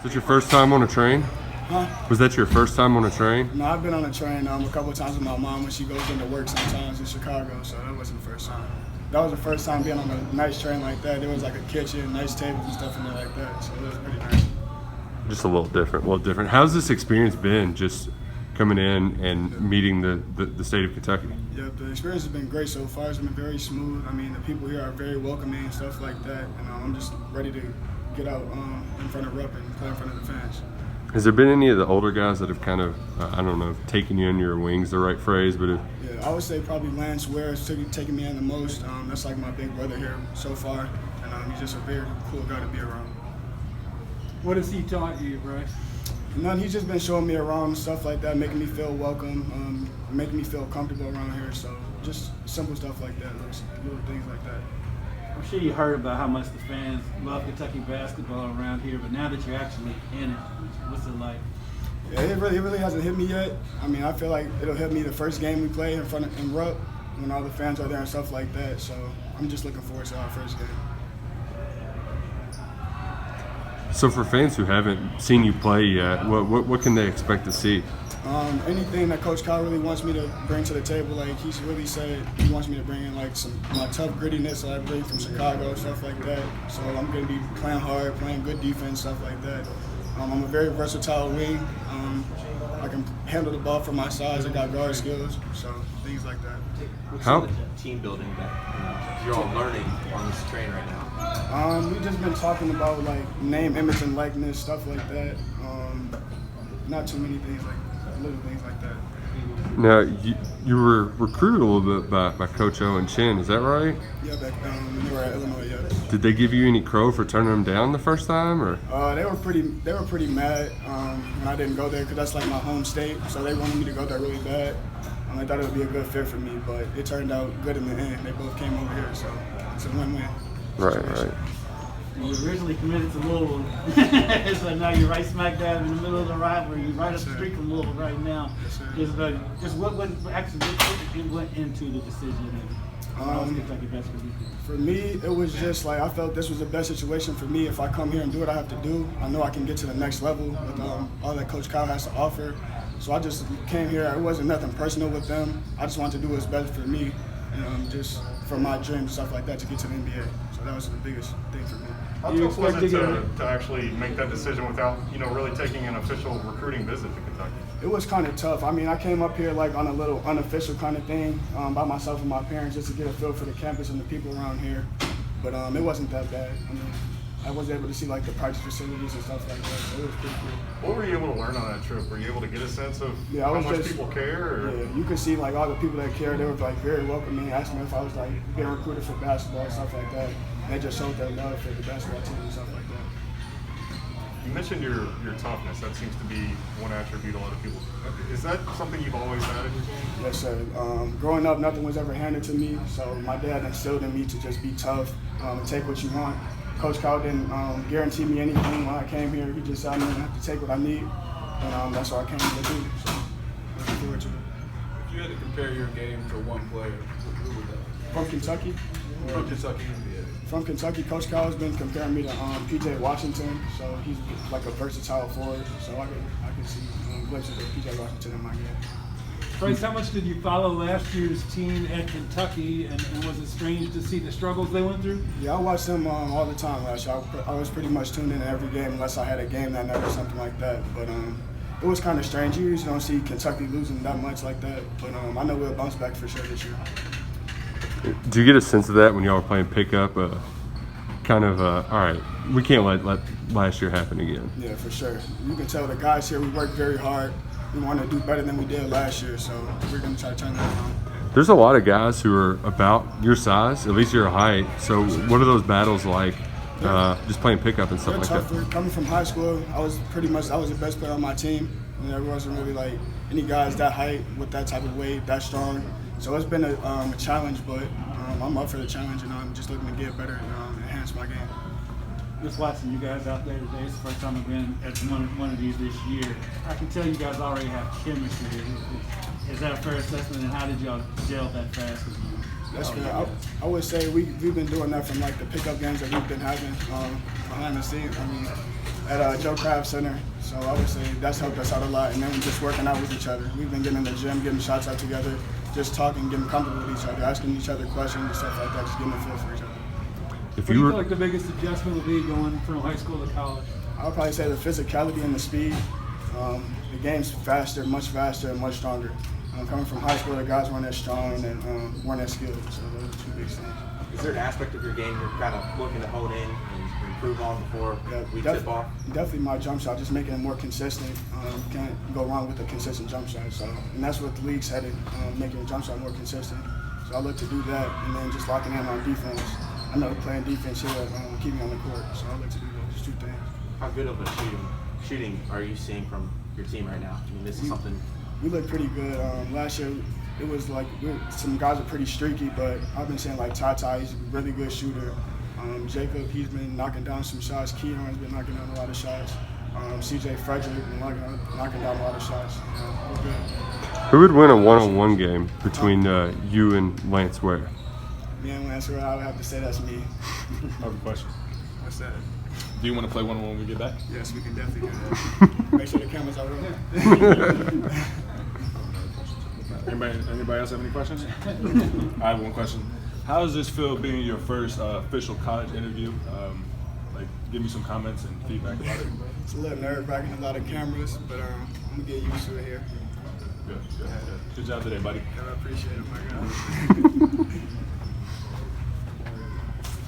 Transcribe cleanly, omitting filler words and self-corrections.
Is that your first time on a train? Huh? Was that your first time on a train? No, I've been on a train a couple of times with my mom when she goes into work sometimes in Chicago, so that wasn't the first time. That was the first time being on a nice train like that. There was like a kitchen, nice tables and stuff in there like that, so it was pretty nice. Just a little different. How's this experience been, just coming in and meeting the state of Kentucky? Yeah, the experience has been great so far. It's been very smooth. I mean, the people here are very welcoming and stuff like that, and I'm just ready to get out in front of Rupp and play in front of the fans. Has there been any of the older guys that have kind of, I don't know, taken you under your wings, the right phrase, but Yeah, I would say probably Lance Ware has taken me in the most. That's like my big brother here so far, and he's just a very cool guy to be around. What has he taught you, Bryce? None. He's just been showing me around and stuff like that, making me feel welcome, making me feel comfortable around here. So just simple stuff like that, little things like that. I'm sure you heard about how much the fans love Kentucky basketball around here, but now that you're actually in it, what's it like? Yeah, it really hasn't hit me yet. I mean, I feel like it'll hit me the first game we play in Rupp when all the fans are there and stuff like that. So I'm just looking forward to our first game. So for fans who haven't seen you play yet, what can they expect to see? Anything that Coach Kyle really wants me to bring to the table, like he's really said he wants me to bring in like my tough grittiness that I bring from Chicago, stuff like that. So I'm going to be playing hard, playing good defense, stuff like that. I'm a very versatile wing. I can handle the ball for my size. I got guard skills, so things like that. What's some of the team building that you're all learning on this train right now? We've just been talking about like name, image, and likeness, stuff like that. Not too many things little things like that. Now, you were recruited a little bit by Coach O and Chin, is that right? Yeah, back when they were at Illinois, yeah. Did they give you any crow for turning them down the first time, or? They were pretty mad when I didn't go there because that's like my home state, so they wanted me to go there really bad. I thought it would be a good fit for me, but it turned out good in the end. They both came over here, so it's a win-win. Right. You originally committed to Louisville, so now you're right smack dab in the middle of the rivalry. You're right up the street from Louisville right now. Just what actually went into the decision and Kentucky basketball? For me, it was just like I felt this was the best situation for me. If I come here and do what I have to do, I know I can get to the next level with all that Coach Kyle has to offer. So I just came here. It wasn't nothing personal with them. I just wanted to do what's best for me, and just for my dreams and stuff like that to get to the NBA. So that was the biggest thing for me. How tough was it to actually make that decision without, really taking an official recruiting visit to Kentucky? It was kind of tough. I mean, I came up here like on a little unofficial kind of thing by myself and my parents just to get a feel for the campus and the people around here. But it wasn't that bad. I mean, I was able to see like the practice facilities and stuff like that, so it was pretty cool. What were you able to learn on that trip? Were you able to get a sense of how much people care? Or? Yeah, you could see like all the people that care. They were like very welcoming, asking me if I was like being recruited for basketball and stuff like that. And they just showed their love for the basketball team and stuff like that. You mentioned your toughness. That seems to be one attribute a lot of people. Is that something you've always had in your game? Yes, sir. Growing up, nothing was ever handed to me, so my dad instilled in me to just be tough and take what you want. Coach Kyle didn't guarantee me anything when I came here. He just said I'm going to have to take what I need, and that's what I came here to do. So looking forward to it. If you had to compare your game to one player, who would that be? From Kentucky? From Kentucky, yeah. From Kentucky, Coach Kyle has been comparing me to P.J. Washington, so he's like a versatile forward. So I can see glimpses of P.J. Washington in my game. Bryce, how much did you follow last year's team at Kentucky, and was it strange to see the struggles they went through? Yeah, I watched them all the time last year. I was pretty much tuned in every game unless I had a game that night or something like that. But it was kind of strange. You usually don't see Kentucky losing that much like that. But I know we'll bounce back for sure this year. Do you get a sense of that when y'all were playing pickup? All right, we can't let last year happen again. Yeah, for sure. You can tell the guys here, we worked very hard. We want to do better than we did last year, so we're going to try to turn that around. There's a lot of guys who are about your size, at least your height. So what are those battles like, just playing pickup and stuff like that? Tougher. Coming from high school, I was the best player on my team. And there wasn't really like any guys that height with that type of weight, that strong. So it's been a challenge, but I'm up for the challenge, and I'm just looking to get better and enhance my game. Just watching you guys out there today, it's the first time I've been at one of these this year. I can tell you guys already have chemistry. Is that a fair assessment, and how did y'all gel that fast? That's fair. I would say we've been doing that from like the pickup games that we've been having behind the scenes. I mean, at Joe Craft Center. So I would say that's helped us out a lot. And then just working out with each other. We've been getting in the gym, getting shots out together, just talking, getting comfortable with each other, asking each other questions and stuff like that, just getting a feel for each other. If What do you you feel were like the biggest adjustment will be going from high school to college? I would probably say the physicality and the speed. The game's faster, and much stronger. Coming from high school, the guys weren't as strong and weren't as skilled. So those are two big things. Is there an aspect of your game you're kind of looking to hone in and improve on before we tip off? Definitely my jump shot, just making it more consistent. You can't go wrong with a consistent jump shot. So, and that's what the league's headed, making the jump shot more consistent. So I look to do that, and then just locking in on defense. I know playing defense here keep me on the court, so I look to do those just two things. How good of a shooting are you seeing from your team right now? I mean, this is something. We look pretty good. Last year, it was like some guys are pretty streaky, but I've been saying like Tata, he's a really good shooter. Jacob, he's been knocking down some shots. Keon's been knocking down a lot of shots. CJ Frederick been knocking down a lot of shots. We're good. Who would win a one-on-one game between you and Lance Ware? Me and Lance, I would have to say that's me. I have a question. What's that? Do you want to play one when we get back? Yes, we can definitely do that. Make sure the cameras are rolling. Anybody else have any questions? I have one question. How does this feel being your first official college interview? Like, give me some comments and feedback about it. It's a little nerve-wracking, a lot of cameras, but I'm gonna get used to it here. Good job today, buddy. I appreciate it, my guy.